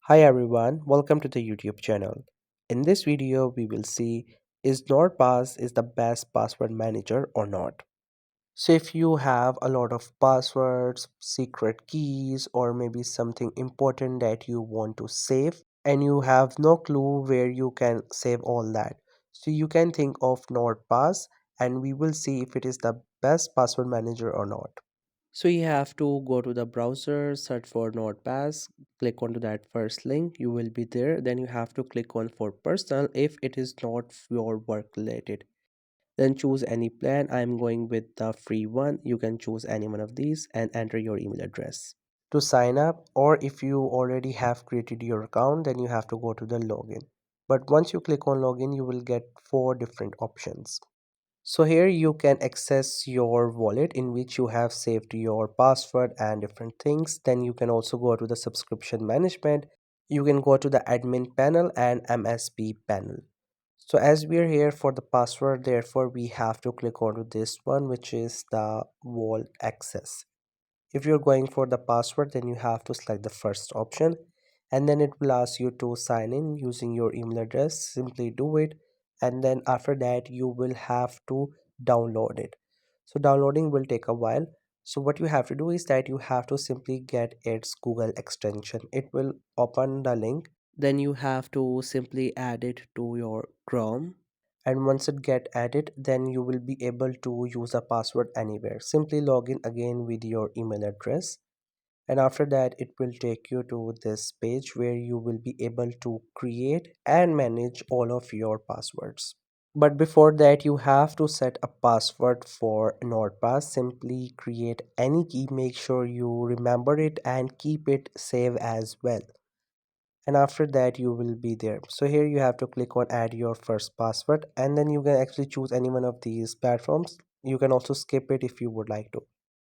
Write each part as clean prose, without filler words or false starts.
Hi everyone, welcome to the YouTube channel. In this video, we will see is Nordpass is the best password manager or not. So if you have a lot of passwords, secret keys, or maybe something important that you want to save and you have no clue where you can save all that. So you can think of Nordpass and we will see if it is the best password manager or not. So you have to go to the browser, search for Nordpass, click onto that first link, you will be there. Then you have to click on for personal if it is not your work related. Then choose any plan. I'm going with the free one. You can choose any one of these and enter your email address. To sign up, or if you already have created your account, then you have to go to the login. But once you click on login, you will get four different options. So here you can access your wallet in which you have saved your password and different things. Then you can also go to the subscription management. You can go to the admin panel and MSP panel. So as we are here for the password, therefore we have to click onto this one, which is the wall access. If you're going for the password, then you have to select the first option and then it will ask you to sign in using your email address. Simply do it, and then after that you will have to download it. So downloading will take a while. So what you have to do is that you have to simply get its Google extension. It will open the link. Then you have to simply add it to your Chrome, and once it get added, then you will be able to use a password anywhere. Simply log in again with your email address, and after that it will take you to this page where you will be able to create and manage all of your passwords. But before that, you have to set a password for Nordpass. Simply create any key, make sure you remember it and keep it save as well, and after that you will be there. So here you have to click on add your first password, and then you can actually choose any one of these platforms. You can also skip it if you would like to,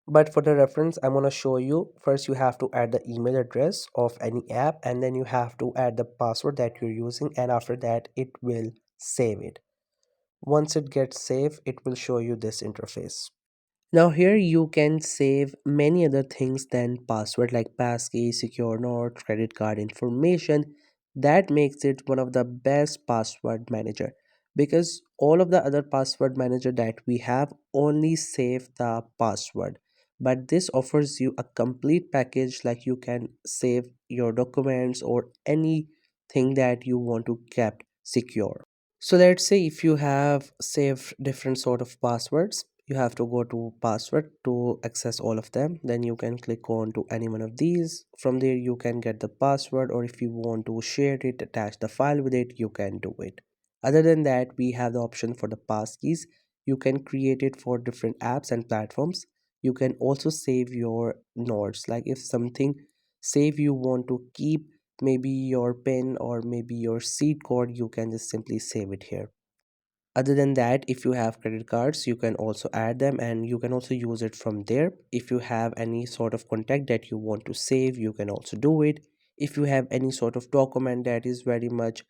but for the reference I'm going to show you. First you have to add the email address of any app, and then you have to add the password that you're using, and after that it will save it. Once it gets saved, it will show you this interface. Now here you can save many other things than password, like passkey, secure notes, credit card information. That makes it one of the best password manager, because all of the other password manager that we have only save the password. But this offers you a complete package, like you can save your documents or anything that you want to kept secure. So let's say if you have saved different sort of passwords, you have to go to password to access all of them. Then you can click on to any one of these. From there you can get the password, or if you want to share it, attach the file with it, you can do it. Other than that, we have the option for the passkeys. You can create it for different apps and platforms. You can also save your notes, like if something save you want to keep, maybe your pin or maybe your seed code, you can just simply save it here. Other than that, if you have credit cards, you can also add them and you can also use it from there. If you have any sort of contact that you want to save, you can also do it. If you have any sort of document that is very much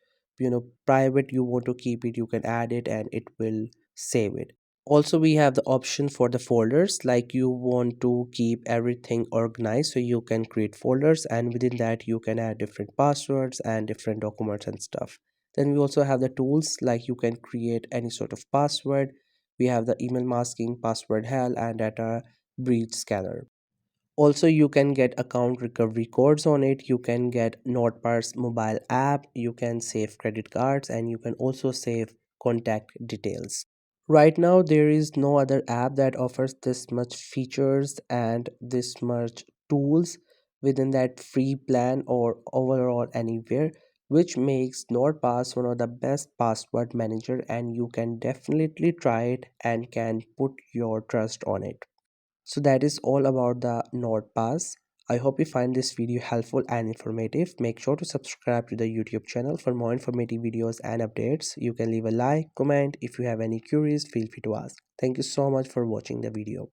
private, you want to keep it, you can add it and it will save it. Also, we have the option for the folders, like you want to keep everything organized, so you can create folders and within that you can add different passwords and different documents and stuff. Then we also have the tools, like you can create any sort of password. We have the email masking, password hell, and data breach scanner. Also, you can get account recovery codes on it. You can get Notpass mobile app, you can save credit cards, and you can also save contact details. Right now, there is no other app that offers this much features and this much tools within that free plan or overall anywhere, which makes Nordpass one of the best password manager, and you can definitely try it and can put your trust on it. So that is all about the Nordpass. I hope you find this video helpful and informative. Make sure to subscribe to the YouTube channel for more informative videos and updates. You can leave a like, comment. If you have any queries, feel free to ask. Thank you so much for watching the video.